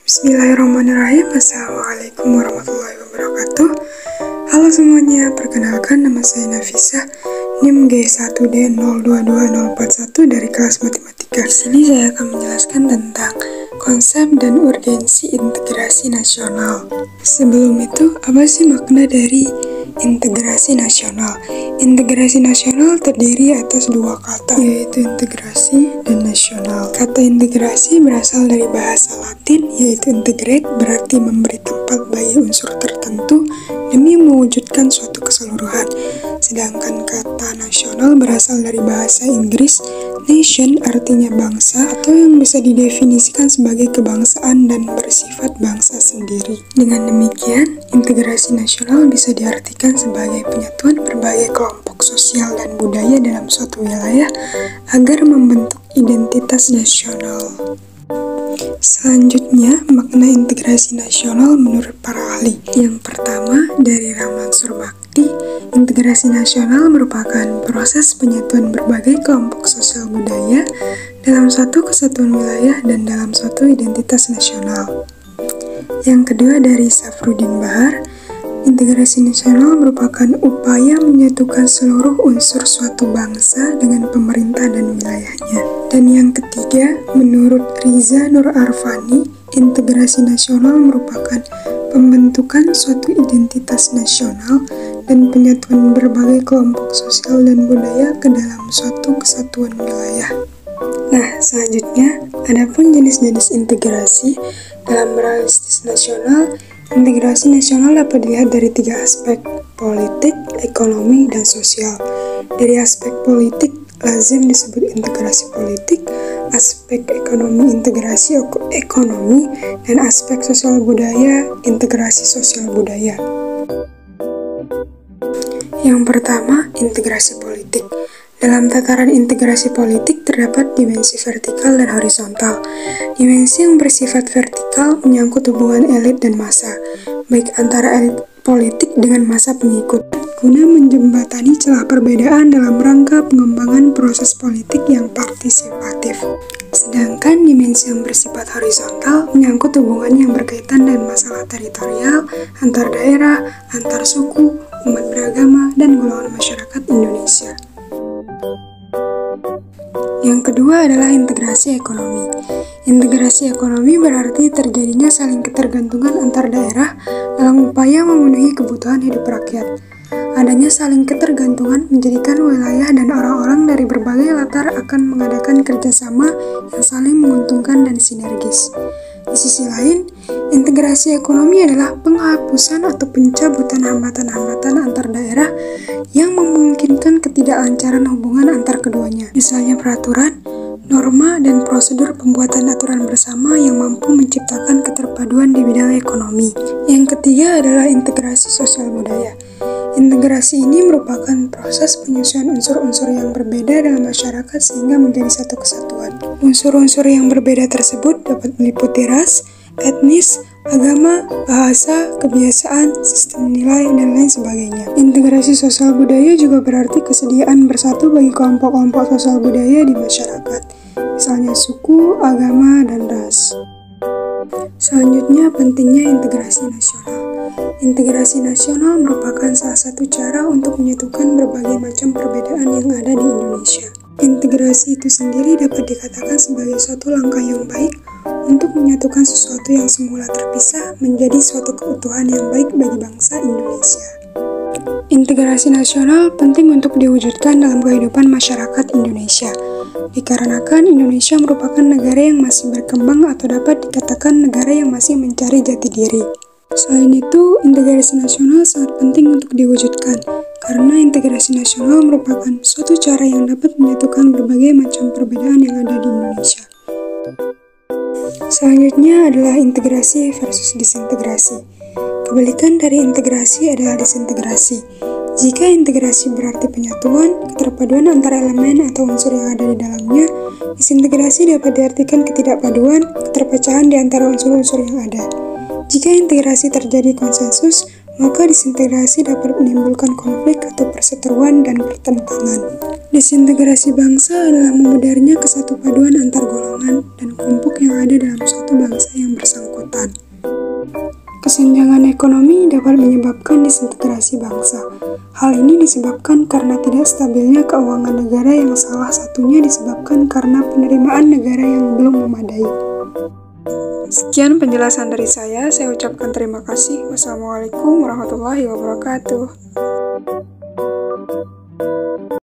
Bismillahirrahmanirrahim. Assalamualaikum warahmatullahi wabarakatuh. Halo semuanya, perkenalkan nama saya Nafisa, NIM G1D022041 dari kelas matematika. Di sini saya akan menjelaskan tentang konsep dan urgensi integrasi nasional. Sebelum itu, apa sih makna dari integrasi nasional? Integrasi nasional terdiri atas dua kata, yaitu integrasi dan nasional. Kata integrasi berasal dari bahasa Latin, yaitu integrate, berarti memberi tempat bagi unsur tertentu demi mewujudkan suatu keseluruhan. Sedangkan kata nasional berasal dari bahasa Inggris, nation artinya bangsa, atau yang bisa didefinisikan sebagai kebangsaan dan bersifat bangsa sendiri. Dengan demikian, integrasi nasional bisa diartikan sebagai penyatuan berbagai kelompok sosial dan budaya dalam suatu wilayah agar membentuk identitas nasional. Selanjutnya, makna integrasi nasional menurut para ahli. Yang pertama, dari Ramlan Surbakti, integrasi nasional merupakan proses penyatuan berbagai kelompok sosial budaya dalam suatu kesatuan wilayah dan dalam suatu identitas nasional. Yang kedua, dari Safruddin Bahar, integrasi nasional merupakan upaya menyatukan seluruh unsur suatu bangsa dengan pemerintah dan wilayahnya. Dan yang ketiga, menurut Riza Nur Arfani, integrasi nasional merupakan pembentukan suatu identitas nasional dan penyatuan berbagai kelompok sosial dan budaya ke dalam suatu kesatuan wilayah. Nah, selanjutnya, adapun jenis-jenis integrasi dalam realistis nasional. Integrasi nasional dapat dilihat dari tiga aspek, politik, ekonomi, dan sosial. Dari aspek politik, lazim disebut integrasi politik, aspek ekonomi integrasi ekonomi, dan aspek sosial budaya integrasi sosial budaya. Yang pertama, integrasi politik. Dalam tataran integrasi politik terdapat dimensi vertikal dan horizontal. Dimensi yang bersifat vertikal menyangkut hubungan elit dan massa, baik antara elit politik dengan massa pengikut, guna menjembatani celah perbedaan dalam rangka pengembangan proses politik yang partisipatif. Sedangkan dimensi yang bersifat horizontal menyangkut hubungan yang berkaitan dengan masalah teritorial, antar daerah, antar suku, umat beragama, dan golongan masyarakat Indonesia. Yang kedua adalah integrasi ekonomi. Integrasi ekonomi berarti terjadinya saling ketergantungan antar daerah dalam upaya memenuhi kebutuhan hidup rakyat. Adanya saling ketergantungan menjadikan wilayah dan orang-orang dari berbagai latar akan mengadakan kerjasama yang saling menguntungkan dan sinergis. Di sisi lain, integrasi ekonomi adalah penghapusan atau pencabutan hambatan-hambatan antar daerah yang memungkinkan ketidaklancaran hubungan antar keduanya. Misalnya peraturan, norma, dan prosedur pembuatan aturan bersama yang mampu menciptakan keterpaduan di bidang ekonomi. Yang ketiga adalah integrasi sosial budaya. Integrasi ini merupakan proses penyusuan unsur-unsur yang berbeda dalam masyarakat sehingga menjadi satu kesatuan. Unsur-unsur yang berbeda tersebut dapat meliputi ras, etnis, agama, bahasa, kebiasaan, sistem nilai, dan lain sebagainya. Integrasi sosial budaya juga berarti kesediaan bersatu bagi kelompok-kelompok sosial budaya di masyarakat, misalnya suku, agama, dan ras. Selanjutnya, pentingnya integrasi nasional. Integrasi nasional merupakan salah satu cara untuk menyatukan berbagai macam perbedaan yang ada di Indonesia. Integrasi itu sendiri dapat dikatakan sebagai suatu langkah yang baik untuk menyatukan sesuatu yang semula terpisah menjadi suatu keutuhan yang baik bagi bangsa Indonesia. Integrasi nasional penting untuk diwujudkan dalam kehidupan masyarakat Indonesia, dikarenakan Indonesia merupakan negara yang masih berkembang atau dapat dikatakan negara yang masih mencari jati diri. Selain itu, integrasi nasional sangat penting untuk diwujudkan, karena integrasi nasional merupakan suatu cara yang dapat menyatukan berbagai macam perbedaan yang ada di Indonesia. Selanjutnya adalah integrasi versus disintegrasi. Kebalikan dari integrasi adalah disintegrasi. Jika integrasi berarti penyatuan, keterpaduan antara elemen atau unsur yang ada di dalamnya, disintegrasi dapat diartikan ketidakpaduan, keterpecahan di antara unsur-unsur yang ada. Jika integrasi terjadi konsensus, maka disintegrasi dapat menimbulkan konflik atau perseteruan dan pertentangan. Disintegrasi bangsa adalah memudarnya kesatupaduan antar golongan dan kelompok yang ada dalam suatu bangsa yang bersangkutan. Kesenjangan ekonomi dapat menyebabkan disintegrasi bangsa. Hal ini disebabkan karena tidak stabilnya keuangan negara yang salah satunya disebabkan karena penerimaan negara yang belum memadai. Sekian penjelasan dari saya ucapkan terima kasih. Wassalamualaikum warahmatullahi wabarakatuh.